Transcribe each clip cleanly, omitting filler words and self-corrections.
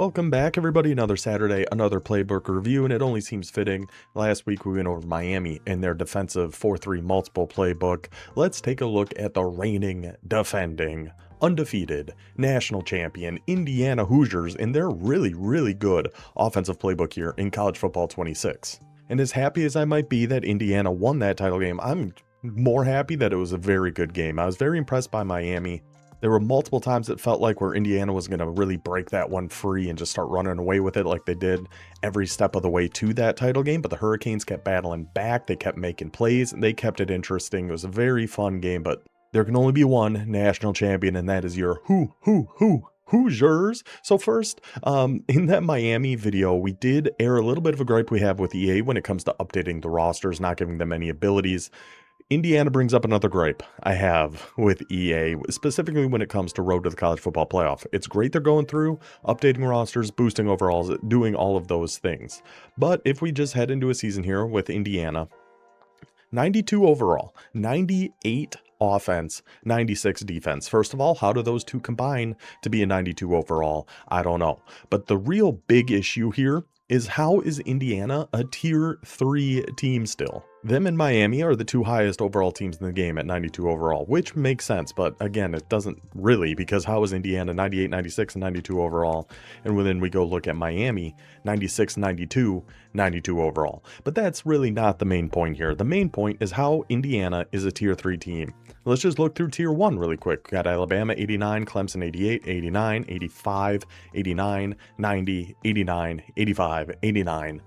Welcome back, everybody. Another Saturday, another Playbook review, and it only seems fitting. Last week we went over Miami and their defensive 4-3 multiple playbook. Let's take a look at the reigning, defending, undefeated, national champion Indiana Hoosiers and their really good offensive playbook here in College Football 26. And as happy as I might be that Indiana won that title game, I'm more happy that it was a very good game. I was very impressed by Miami. There were multiple times it felt like where Indiana was going to really break that one free and just start running away with it like they did every step of the way to that title game. But the Hurricanes kept battling back. They kept making plays and they kept it interesting. It was a very fun game, but there can only be one national champion, and that is your Hoosiers. So first, in that Miami video, we did air a little bit of a gripe we have with EA when it comes to updating the rosters, not giving them any abilities. Indiana brings up another gripe I have with EA, specifically when it comes to Road to the College Football Playoff. It's great they're going through, updating rosters, boosting overalls, doing all of those things. But if we just head into a season here with Indiana, 92 overall, 98 offense, 96 defense. First of all, how do those two combine to be a 92 overall? I don't know. But the real big issue here is, how is Indiana a tier 3 team still? Them and Miami are the two highest overall teams in the game at 92 overall, which makes sense, but again, it doesn't really, because how is Indiana 98, 96, and 92 overall? And then we go look at Miami, 96, 92, 92 overall. But that's really not the main point here. The main point is how Indiana is a tier 3 team. Let's just look through tier 1 really quick. We got Alabama 89, Clemson 88, 89, 85, 89, 90, 89, 85, 89.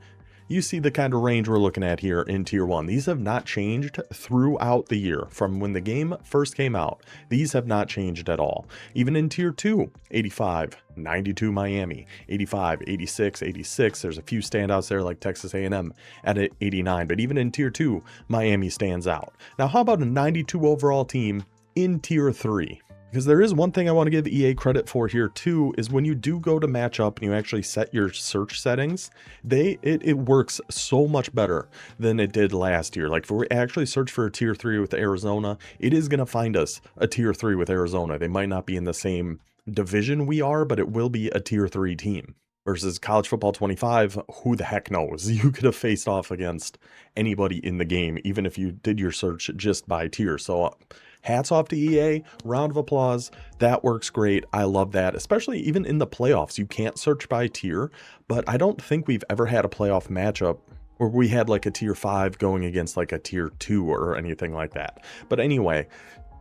You see the kind of range we're looking at here in tier 1. These have not changed throughout the year. From when the game first came out, these have not changed at all. Even in tier 2, 85, 92 Miami, 85, 86, 86. There's a few standouts there like Texas A&M at 89, but even in tier 2, Miami stands out. Now, how about a 92 overall team in tier 3? Because there is one thing I want to give EA credit for here too, is when you do go to match up and you actually set your search settings, it works so much better than it did last year. Like if we actually search for a tier 3 with Arizona, it is going to find us a tier 3 with Arizona. They might not be in the same division we are, but it will be a tier 3 team. Versus College Football 25, who the heck knows? You could have faced off against anybody in the game, even if you did your search just by tier. So hats off to EA, round of applause. That works great. I love that, especially even in the playoffs. You can't search by tier, but I don't think we've ever had a playoff matchup where we had like a tier 5 going against like a tier 2 or anything like that. But anyway,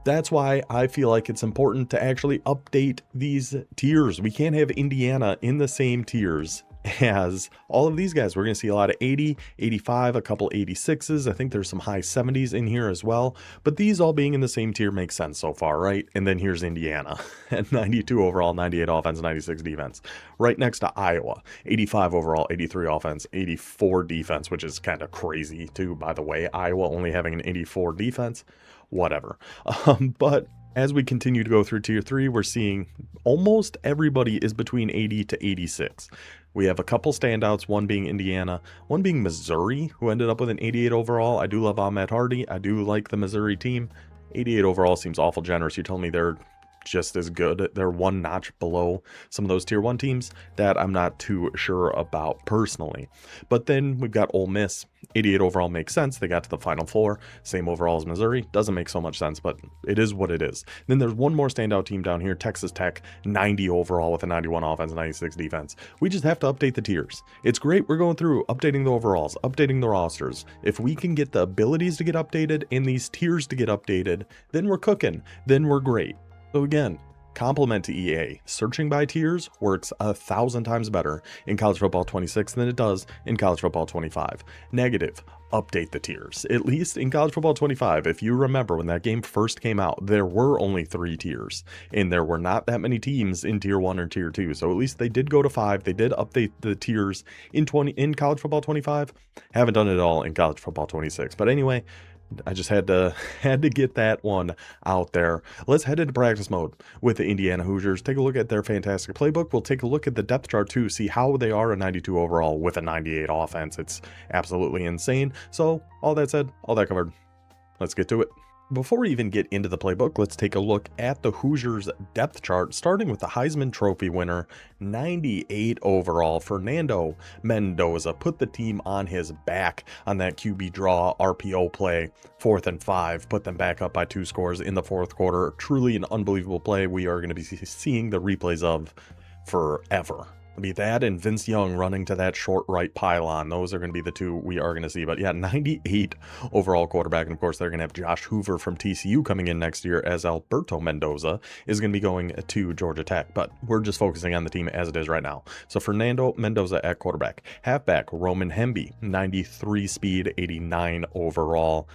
that's why I feel like it's important to actually update these tiers. We can't have Indiana in the same tiers as all of these guys. We're going to see a lot of 80, 85, a couple 86s. I think there's some high 70s in here as well. But these all being in the same tier makes sense so far, right? And then here's Indiana at 92 overall, 98 offense, 96 defense. Right next to Iowa, 85 overall, 83 offense, 84 defense, which is kind of crazy too, by the way. Iowa only having an 84 defense. Whatever. But as we continue to go through tier 3, we're seeing almost everybody is between 80 to 86. We have a couple standouts, one being Indiana, one being Missouri, who ended up with an 88 overall. I do love Ahmed Hardy. I do like the Missouri team. 88 overall seems awful generous. You told me they're just as good. They're one notch below some of those tier 1 teams that I'm not too sure about personally. But then we've got Ole Miss. 88 overall makes sense. They got to the Final Four. Same overall as Missouri. Doesn't make so much sense, but it is what it is. Then there's one more standout team down here, Texas Tech, 90 overall with a 91 offense, 96 defense. We just have to update the tiers. It's great we're going through updating the overalls, updating the rosters. If we can get the abilities to get updated and these tiers to get updated, then we're cooking. Then we're great. So again, compliment to EA. Searching by tiers works 1,000 times better in College Football 26 than it does in College Football 25. Negative, update the tiers. At least in College Football 25, if you remember when that game first came out, there were only 3 tiers, and there were not that many teams in tier 1 or tier 2. So at least they did go to 5. They did update the tiers in College Football 25. Haven't done it at all in College Football 26. But anyway, I just had to get that one out there. Let's head into practice mode with the Indiana Hoosiers. Take a look at their fantastic playbook. We'll take a look at the depth chart too, see how they are a 92 overall with a 98 offense. It's absolutely insane. So all that said, all that covered, let's get to it. Before we even get into the playbook, let's take a look at the Hoosiers depth chart, starting with the Heisman Trophy winner, 98 overall, Fernando Mendoza. Put the team on his back on that QB draw RPO play, 4th and 5, put them back up by 2 scores in the 4th quarter. Truly an unbelievable play we are going to be seeing the replays of forever. Be that and Vince Young running to that short right pylon. Those are going to be the two we are going to see. But yeah, 98 overall quarterback. And of course, they're going to have Josh Hoover from TCU coming in next year, as Alberto Mendoza is going to be going to Georgia Tech. But we're just focusing on the team as it is right now. So Fernando Mendoza at quarterback. Halfback, Roman Hemby, 93 speed, 89 overall.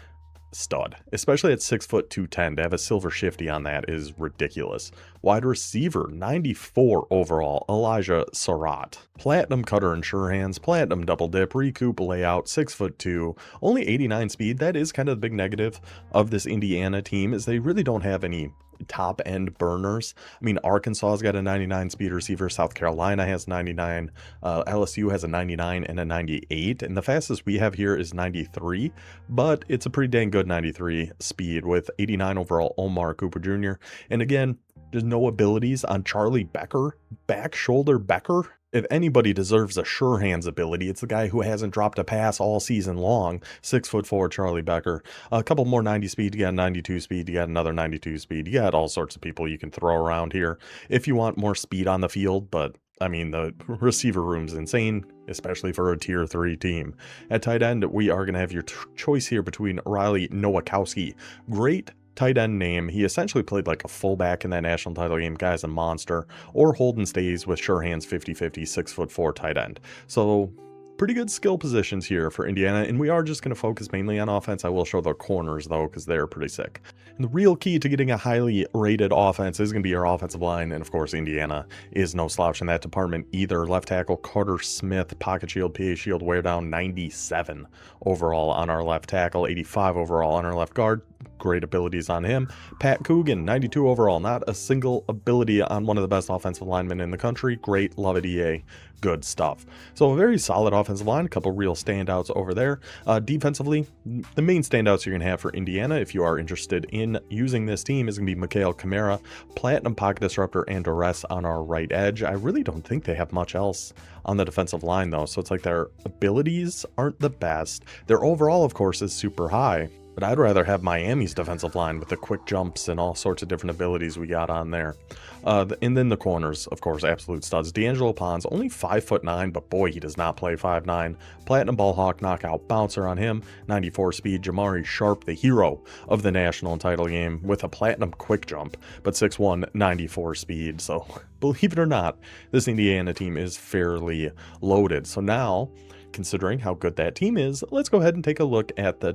Stud, especially at 6'2", 210. To have a silver shifty on that is ridiculous. Wide receiver, 94 overall, Elijah Surratt. Platinum cutter and sure hands, platinum double dip, recoup layout, 6'2", only 89 speed. That is kind of the big negative of this Indiana team, is they really don't have any top end burners. I mean, Arkansas's got a 99 speed receiver, South Carolina has 99, LSU has a 99 and a 98, and the fastest we have here is 93, but it's a pretty dang good 93 speed with 89 overall Omar Cooper Jr. And again, there's no abilities on Charlie Becker, back shoulder Becker. If anybody deserves a sure hands ability, it's the guy who hasn't dropped a pass all season long. 6'4" Charlie Becker. A couple more 90 speed. You got 92 speed. You got another 92 speed. You got all sorts of people you can throw around here if you want more speed on the field. But I mean, the receiver room's insane, especially for a tier 3 team. At tight end, we are going to have your choice here between Riley Nowakowski. Great tight end name. He essentially played like a fullback in that national title game. Guy's a monster. Or Holden Stays with sure hands 50-50, 6'4" tight end. So pretty good skill positions here for Indiana, and we are just going to focus mainly on offense. I will show the corners though, because they're pretty sick. And the real key to getting a highly rated offense is going to be your offensive line, and of course Indiana is no slouch in that department either. Left tackle Carter Smith, pocket shield, PA shield, wear down, 97 overall on our left tackle, 85 overall on our left guard. Great abilities on him. Pat Coogan, 92 overall, not a single ability on one of the best offensive linemen in the country. Great, love it, EA. Good stuff. So a very solid offensive line, a couple real standouts over there. Defensively, the main standouts you're going to have for Indiana, if you are interested in using this team, is going to be Mikhail Kamara, Platinum Pocket Disruptor, and Duress on our right edge. I really don't think they have much else on the defensive line though, so it's like their abilities aren't the best. Their overall, of course, is super high. But I'd rather have Miami's defensive line with the quick jumps and all sorts of different abilities we got on there. And then the corners, of course, absolute studs. D'Angelo Pons, only 5'9", but boy, he does not play 5'9". Platinum ball hawk, knockout bouncer on him, 94 speed. Jamari Sharp, the hero of the national title game, with a platinum quick jump, but 6'1", 94 speed. So believe it or not, this Indiana team is fairly loaded. So now, considering how good that team is, let's go ahead and take a look at the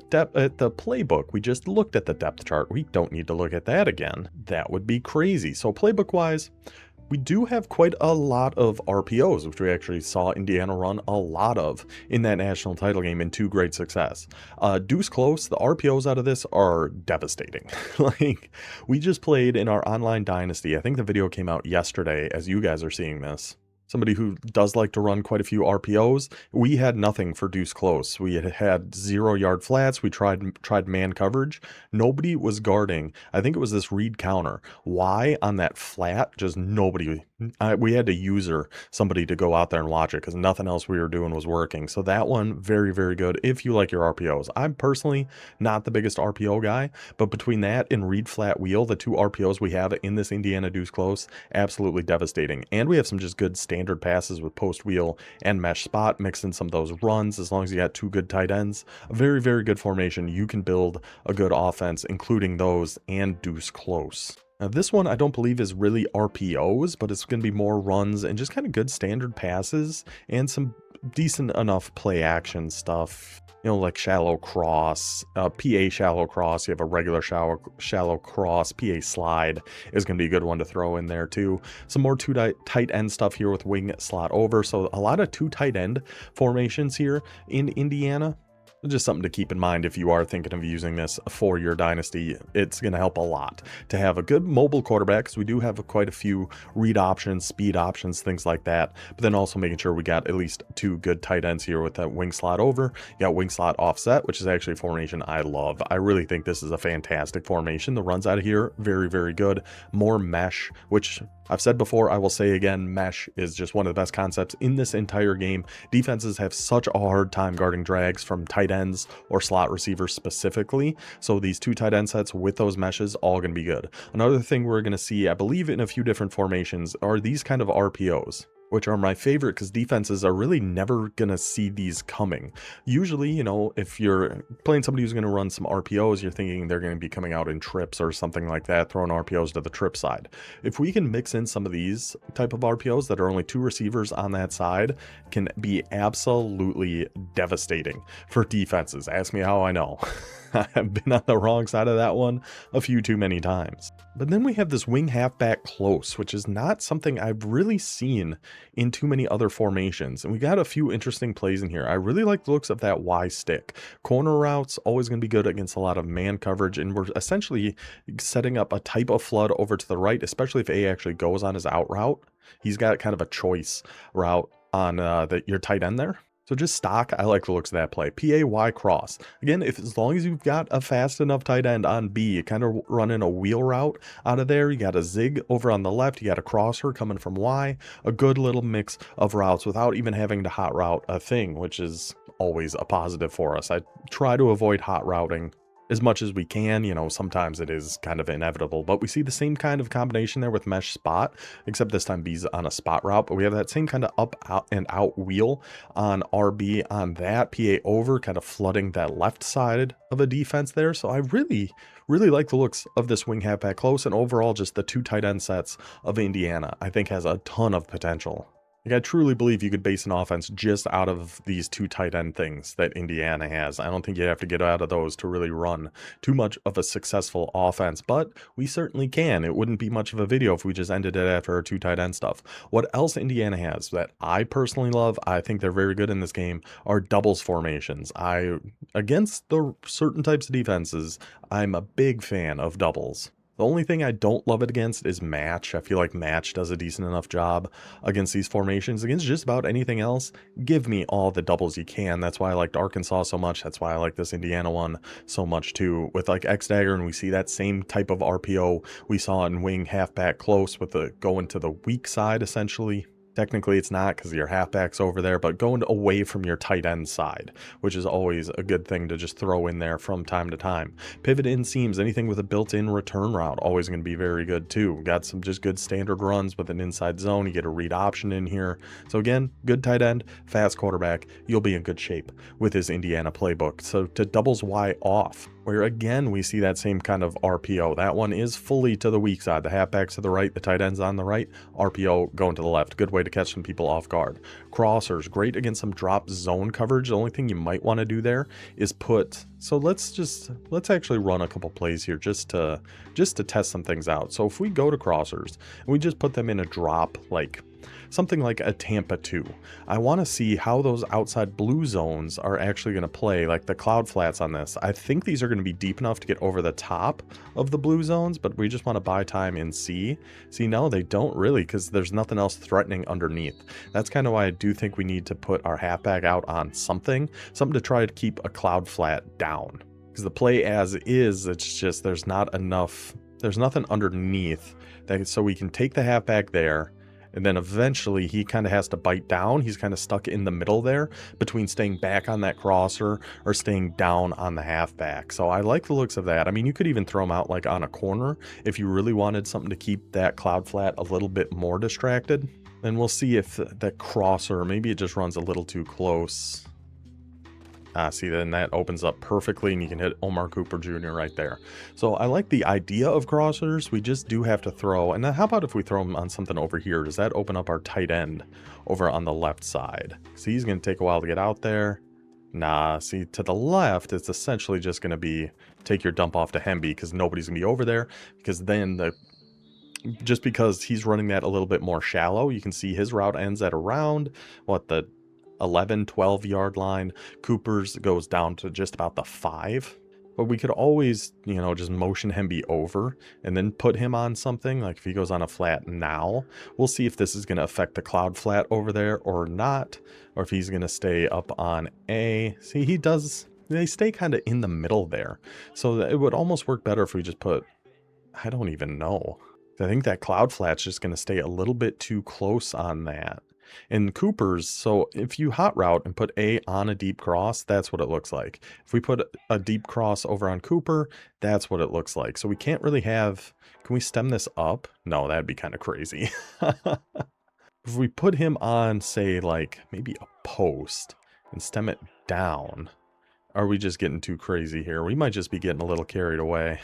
playbook. We just looked at the depth chart. We don't need to look at that again. That would be crazy. So playbook wise, we do have quite a lot of RPOs, which we actually saw Indiana run a lot of in that national title game in to great success. Deuce close, the RPOs out of this are devastating. Like, we just played in our online dynasty. I think the video came out yesterday as you guys are seeing this. Somebody who does like to run quite a few RPOs. We had nothing for deuce close. We had 0 yard flats. We tried man coverage. Nobody was guarding. I think it was this read counter. Why on that flat? Just nobody. We had to user somebody to go out there and watch it because nothing else we were doing was working. So that one, very, very good if you like your RPOs. I'm personally not the biggest RPO guy, but between that and read flat wheel, the 2 RPOs we have in this Indiana deuce close, absolutely devastating. And we have some just good standard passes with post wheel and mesh spot, mix in some of those runs as long as you got 2 good tight ends. A very, very good formation. You can build a good offense, including those and deuce close. Now this one I don't believe is really RPOs, but it's going to be more runs and just kind of good standard passes and some decent enough play action stuff. You know, like shallow cross, PA shallow cross. You have a regular shallow cross. PA slide is going to be a good one to throw in there too. Some more 2 tight end stuff here with wing slot over. So a lot of 2 tight end formations here in Indiana. Just something to keep in mind if you are thinking of using this for your dynasty. It's going to help a lot to have a good mobile quarterback, because we do have quite a few read options, speed options, things like that. But then also making sure we got at least 2 good tight ends here with that wing slot over. You got wing slot offset, which is actually a formation I love. I really think this is a fantastic formation. The runs out of here, very, very good. More mesh, which I've said before, I will say again, mesh is just one of the best concepts in this entire game. Defenses have such a hard time guarding drags from tight ends or slot receivers specifically. So these 2 tight end sets with those meshes, all going to be good. Another thing we're going to see, I believe in a few different formations, are these kind of RPOs, which are my favorite because defenses are really never going to see these coming. Usually, you know, if you're playing somebody who's going to run some RPOs, you're thinking they're going to be coming out in trips or something like that, throwing RPOs to the trip side. If we can mix in some of these type of RPOs that are only 2 receivers on that side, can be absolutely devastating for defenses. Ask me how I know. I've been on the wrong side of that one a few too many times. But then we have this wing halfback close, which is not something I've really seen in too many other formations. And we got a few interesting plays in here. I really like the looks of that Y stick. Corner routes, always going to be good against a lot of man coverage. And we're essentially setting up a type of flood over to the right, especially if A actually goes on his out route. He's got kind of a choice route on your tight end there. So just stock, I like the looks of that play. PAY cross. Again, as long as you've got a fast enough tight end on B, you kind of running a wheel route out of there. You got a zig over on the left. You got a crosser coming from Y. A good little mix of routes without even having to hot route a thing, which is always a positive for us. I try to avoid hot routing as much as we can. You know, sometimes it is kind of inevitable, but we see the same kind of combination there with mesh spot, except this time B's on a spot route, but we have that same kind of up, out, and out wheel on RB on that PA over, kind of flooding that left side of a defense there. So I really like the looks of this wing halfback close, and overall just the 2 tight end sets of Indiana I think has a ton of potential. Like, I truly believe you could base an offense just out of these 2 tight end things that Indiana has. I don't think you have to get out of those to really run too much of a successful offense, but we certainly can. It wouldn't be much of a video if we just ended it after our 2 tight end stuff. What else Indiana has that I personally love, I think they're very good in this game, are doubles formations. Against the certain types of defenses, I'm a big fan of doubles. The only thing I don't love it against is match. I feel like match does a decent enough job against these formations. Against just about anything else, give me all the doubles you can. That's why I liked Arkansas so much. That's why I like this Indiana one so much too. With like X-Dagger, and we see that same type of RPO we saw in wing halfback close with the going to the weak side essentially. Technically it's not because your halfback's over there, but going away from your tight end side, which is always a good thing to just throw in there from time to time. Pivot in seams, anything with a built-in return route, always going to be very good too. Got some just good standard runs with an inside zone. You get a read option in here. So again, good tight end, fast quarterback. You'll be in good shape with his Indiana playbook. So to doubles Y off, where again we see that same kind of RPO. That one is fully to the weak side. The halfbacks to the right, the tight ends on the right, RPO going to the left. Good way to catch some people off guard. Crossers, great against some drop zone coverage. The only thing you might want to do there is put, so let's actually run a couple plays here just to test some things out. So if we go to crossers and we just put them in a drop, like something like a Tampa 2, I want to see how those outside blue zones are actually going to play, like the cloud flats on this. I think these are going to be deep enough to get over the top of the blue zones, but we just want to buy time in C. See, no, they don't really, because there's nothing else threatening underneath. That's kind of why I do think we need to put our halfback out on something to try to keep a cloud flat down. Because the play as is, it's just there's nothing underneath that, so we can take the halfback there. And then eventually he kind of has to bite down. He's kind of stuck in the middle there between staying back on that crosser or staying down on the halfback. So I like the looks of that. I mean, you could even throw him out like on a corner if you really wanted something to keep that cloud flat a little bit more distracted. And we'll see if that crosser, maybe it just runs a little too close. See, then that opens up perfectly and you can hit Omar Cooper Jr. right there. So I like the idea of crossers. We just do have to throw. And then how about if we throw him on something over here? Does that open up our tight end over on the left side? So he's going to take a while to get out there. Nah, see, to the left, it's essentially just going to be take your dump off to Hemby because nobody's going to be over there. Because then just because he's running that a little bit more shallow, you can see his route ends at around, what, the 11, 12 yard line. Cooper's goes down to just about the 5. But we could always, just motion Hemby over and then put him on something. Like if he goes on a flat now, we'll see if this is going to affect the cloud flat over there or not. Or if he's going to stay up on A. See, he does, they stay kind of in the middle there. So it would almost work better if we just put, I don't even know. I think that cloud flat's just going to stay a little bit too close on that. And Cooper's, so if you hot route and put A on a deep cross, that's what it looks like. If we put a deep cross over on Cooper, that's what it looks like. So we can't really have, can we stem this up? No, that'd be kind of crazy. If we put him on, say, like maybe a post and stem it down, are we just getting too crazy here? We might just be getting a little carried away.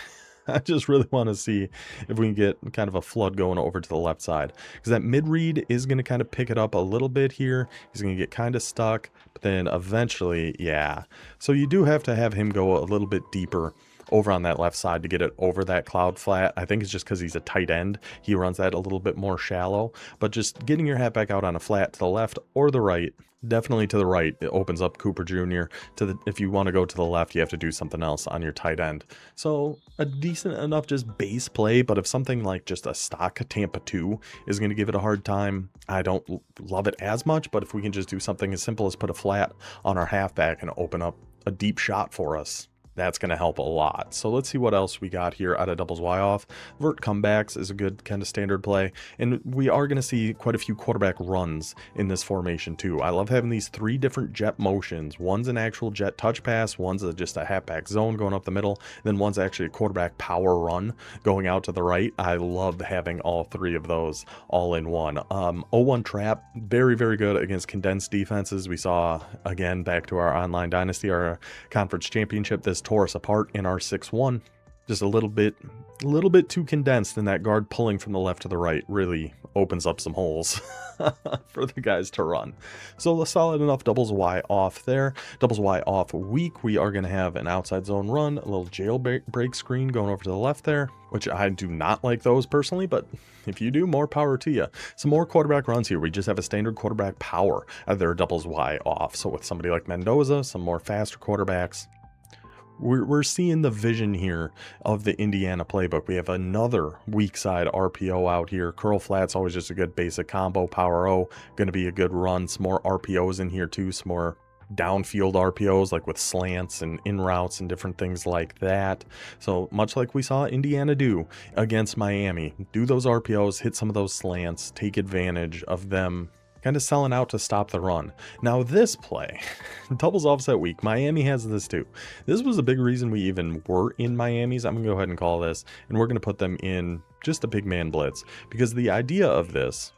I just really want to see if we can get kind of a flood going over to the left side. Because that mid-read is going to kind of pick it up a little bit here. He's going to get kind of stuck. But then eventually, yeah. So you do have to have him go a little bit deeper over on that left side to get it over that cloud flat. I think it's just because he's a tight end. He runs that a little bit more shallow. But just getting your hat back out on a flat to the left or the right, definitely to the right, it opens up Cooper Jr. to the, if you want to go to the left, you have to do something else on your tight end. So a decent enough just base play, but if something like just a stock Tampa 2 is going to give it a hard time, I don't love it as much. But if we can just do something as simple as put a flat on our halfback and open up a deep shot for us, that's going to help a lot. So let's see what else we got here out of doubles Y off. Vert comebacks is a good kind of standard play. And we are going to see quite a few quarterback runs in this formation too. I love having these 3 different jet motions. One's an actual jet touch pass. One's just a halfback zone going up the middle. Then one's actually a quarterback power run going out to the right. I love having all 3 of those all in one. 0-1 trap, very, very good against condensed defenses. We saw, again, back to our online dynasty, our conference championship, this tore us apart in our 6-1. Just a little bit too condensed, and that guard pulling from the left to the right really opens up some holes for the guys to run. So a solid enough doubles Y off there. Doubles Y off week, we are going to have an outside zone run, a little jailbreak screen going over to the left there, which I do not like those personally, but if you do, more power to you. Some more quarterback runs here. We just have a standard quarterback power at their doubles Y off. So with somebody like Mendoza, some more faster quarterbacks, we're seeing the vision here of the Indiana playbook. We have another weak side RPO out here. Curl flat's always just a good basic combo. Power O, going to be a good run. Some more RPOs in here too. Some more downfield RPOs like with slants and in routes and different things like that. So much like we saw Indiana do against Miami, do those RPOs, hit some of those slants, take advantage of them kind of selling out to stop the run. Now this play, doubles offset week, Miami has this too. This was a big reason we even were in Miami's. I'm gonna go ahead and call this, and we're gonna put them in just a big man blitz, because the idea of this,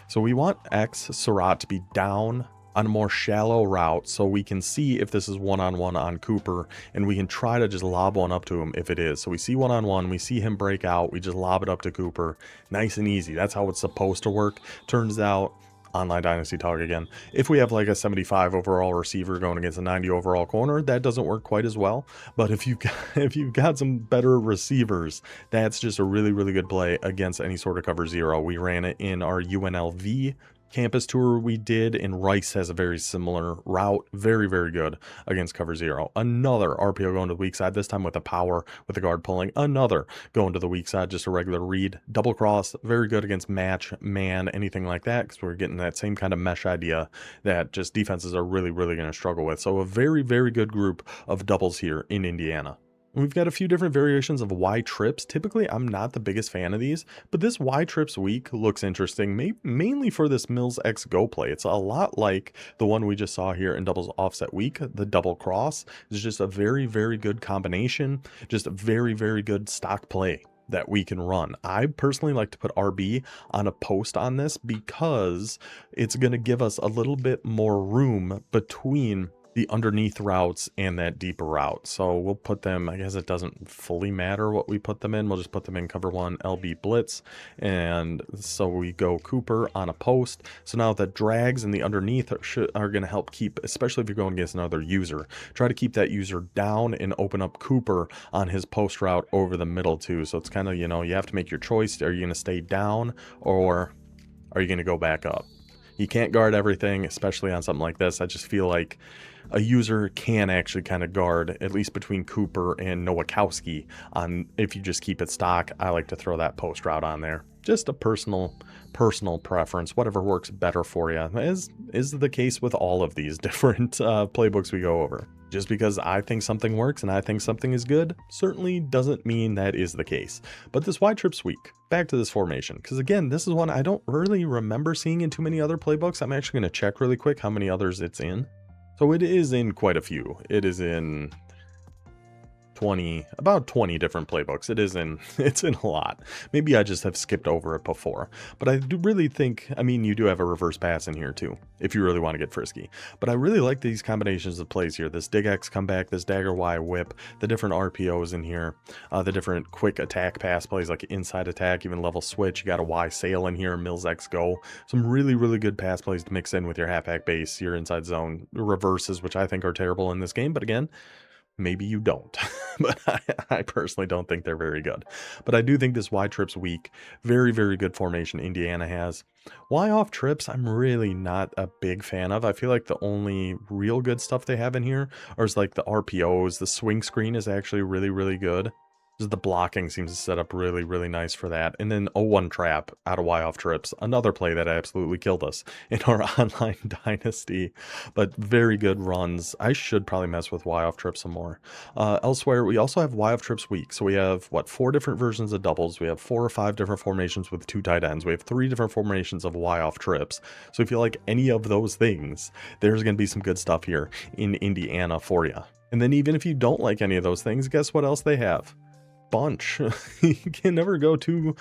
so we want X Surratt to be down on a more shallow route so we can see if this is one-on-one on Cooper, and we can try to just lob one up to him if it is. So we see one-on-one, we see him break out, we just lob it up to Cooper. Nice and easy. That's how it's supposed to work. Turns out, online dynasty talk again, if we have like a 75 overall receiver going against a 90 overall corner, that doesn't work quite as well. But if you've got some better receivers, that's just a really, really good play against any sort of cover zero. We ran it in our UNLV campus tour we did, and Rice has a very similar route. Very, very good against cover zero. Another RPO going to the weak side, this time with a power with the guard pulling. Another going to the weak side, just a regular read. Double cross, very good against match, man, anything like that, because we're getting that same kind of mesh idea that just defenses are really, really going to struggle with. So a very, very good group of doubles here in Indiana. We've got a few different variations of Y trips. Typically, I'm not the biggest fan of these, but this Y trips week looks interesting, mainly for this Mills X Go play. It's a lot like the one we just saw here in doubles offset week. The double cross is just a very, very good combination, just a very, very good stock play that we can run. I personally like to put RB on a post on this because it's going to give us a little bit more room between the underneath routes and that deeper route. So we'll put them, I guess it doesn't fully matter what we put them in. We'll just put them in cover one LB blitz. And so we go Cooper on a post. So now the drags and the underneath are going to help keep, especially if you're going against another user, try to keep that user down and open up Cooper on his post route over the middle too. So it's kind of, you have to make your choice. Are you going to stay down or are you going to go back up? You can't guard everything, especially on something like this. I just feel like a user can actually kind of guard, at least between Cooper and Nowakowski. On if you just keep it stock, I like to throw that post route on there. Just a personal preference, whatever works better for you, is the case with all of these different playbooks we go over. Just because I think something works and I think something is good certainly doesn't mean that is the case. But this wide trips weak, back to this formation, because again, this is one I don't really remember seeing in too many other playbooks. I'm actually going to check really quick how many others it's in. So it is in quite a few. It is in about 20 different playbooks. It's in a lot. Maybe I just have skipped over it before, but I do really think, I mean, you do have a reverse pass in here too, if you really want to get frisky, but I really like these combinations of plays here. This dig X comeback, this dagger Y whip, the different RPOs in here, the different quick attack pass plays like inside attack, even level switch. You got a Y sail in here, Mills X go. Some really, really good pass plays to mix in with your halfback base, your inside zone reverses, which I think are terrible in this game, but again, maybe you don't, but I personally don't think they're very good. But I do think this Y trips weak. Very, very good formation Indiana has. Y off trips, I'm really not a big fan of. I feel like the only real good stuff they have in here is like the RPOs. The swing screen is actually really, really good. The blocking seems to set up really, really nice for that. And then 0-1 trap out of Y off trips, another play that absolutely killed us in our online dynasty, but very good runs. I should probably mess with Y off trips some more. Elsewhere, we also have Y off trips weak. So we have, 4 different versions of doubles. We have 4 or 5 different formations with 2 tight ends. We have 3 different formations of Y off trips. So if you like any of those things, there's going to be some good stuff here in Indiana for you. And then even if you don't like any of those things, guess what else they have? Bunch. You can never go too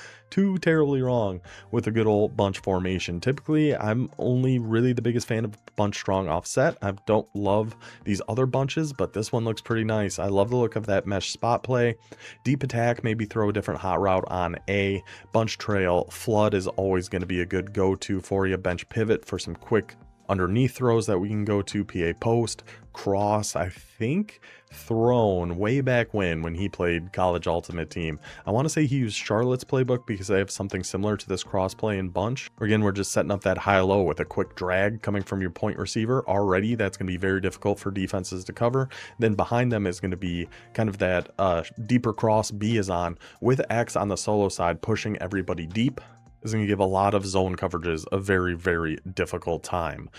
terribly wrong with a good old bunch formation. Typically, I'm only really the biggest fan of bunch strong offset. I don't love these other bunches, but this one looks pretty nice. I love the look of that mesh spot play. Deep attack, maybe throw a different hot route on A. Bunch trail, flood is always going to be a good go-to for you. Bench pivot for some quick underneath throws that we can go to. PA post, cross, I think thrown way back when he played college ultimate team. I want to say he used Charlotte's playbook because they have something similar to this cross play in bunch. Again, we're just setting up that high-low with a quick drag coming from your point receiver. Already that's going to be very difficult for defenses to cover. Then behind them is going to be kind of that deeper cross B is on with X on the solo side pushing everybody deep. Is going to give a lot of zone coverages a very, very difficult time.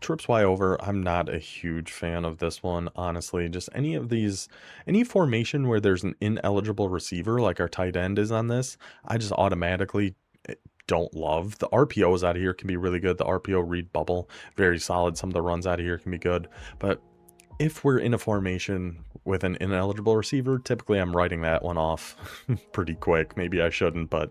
Trips Y over, I'm not a huge fan of this one, honestly. Just any of these, any formation where there's an ineligible receiver, like our tight end is on this, I just automatically don't love. The RPOs out of here can be really good. The RPO read bubble, very solid. Some of the runs out of here can be good. But if we're in a formation with an ineligible receiver, typically I'm writing that one off pretty quick. Maybe I shouldn't, but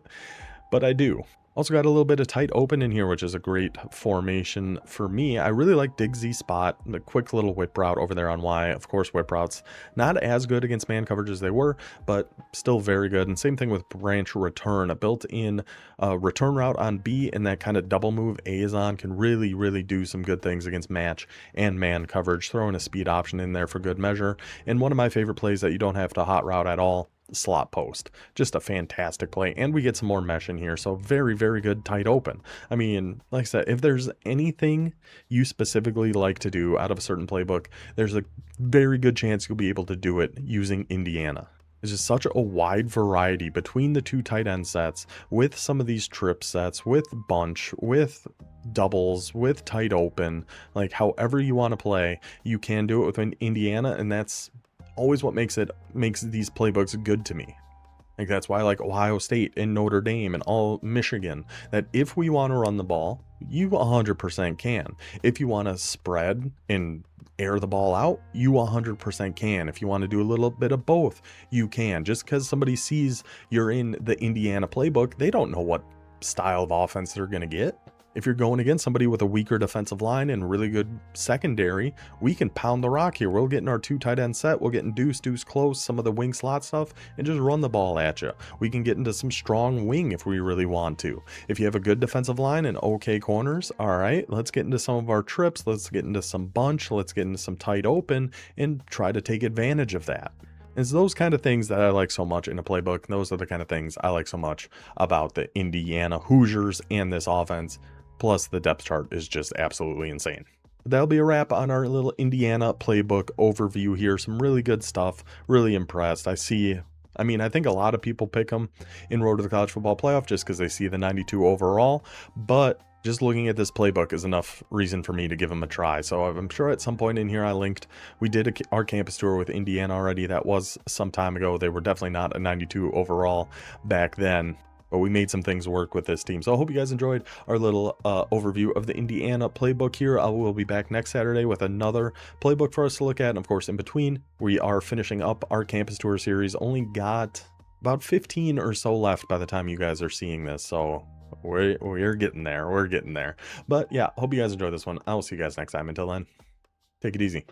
I do. Also got a little bit of tight open in here, which is a great formation for me. I really like Dig Z spot, the quick little whip route over there on Y. Of course, whip routes not as good against man coverage as they were, but still very good. And same thing with branch return, a built-in return route on B, and that kind of double move A is on can really, really do some good things against match and man coverage. Throwing a speed option in there for good measure. And one of my favorite plays that you don't have to hot route at all, slot post. Just a fantastic play, and we get some more mesh in here, so very, very good tight open. I mean, like I said, if there's anything you specifically like to do out of a certain playbook, there's a very good chance you'll be able to do it using Indiana. There's just such a wide variety between the 2 tight end sets, with some of these trip sets, with bunch, with doubles, with tight open. Like however you want to play, you can do it with Indiana, and that's always what makes these playbooks good to me. Like that's why I like Ohio State and Notre Dame and all Michigan, that if we want to run the ball, you 100% can. If you want to spread and air the ball out, you 100% can. If you want to do a little bit of both, you can. Just because somebody sees you're in the Indiana playbook, they don't know what style of offense they're going to get. If you're going against somebody with a weaker defensive line and really good secondary, we can pound the rock here. We'll get in our 2 tight end set. We'll get in deuce close, some of the wing slot stuff, and just run the ball at you. We can get into some strong wing if we really want to. If you have a good defensive line and okay corners, all right, let's get into some of our trips. Let's get into some bunch. Let's get into some tight open and try to take advantage of that. It's those kind of things that I like so much in a playbook. Those are the kind of things I like so much about the Indiana Hoosiers and this offense. Plus, the depth chart is just absolutely insane. That'll be a wrap on our little Indiana playbook overview here. Some really good stuff. Really impressed. I think a lot of people pick them in Road to the College Football Playoff just because they see the 92 overall, but just looking at this playbook is enough reason for me to give them a try. So I'm sure at some point in here we did our campus tour with Indiana already. That was some time ago. They were definitely not a 92 overall back then, but we made some things work with this team. So I hope you guys enjoyed our little overview of the Indiana playbook here. I will be back next Saturday with another playbook for us to look at. And of course, in between, we are finishing up our campus tour series. Only got about 15 or so left by the time you guys are seeing this. So we're getting there. We're getting there. But yeah, hope you guys enjoyed this one. I will see you guys next time. Until then, take it easy.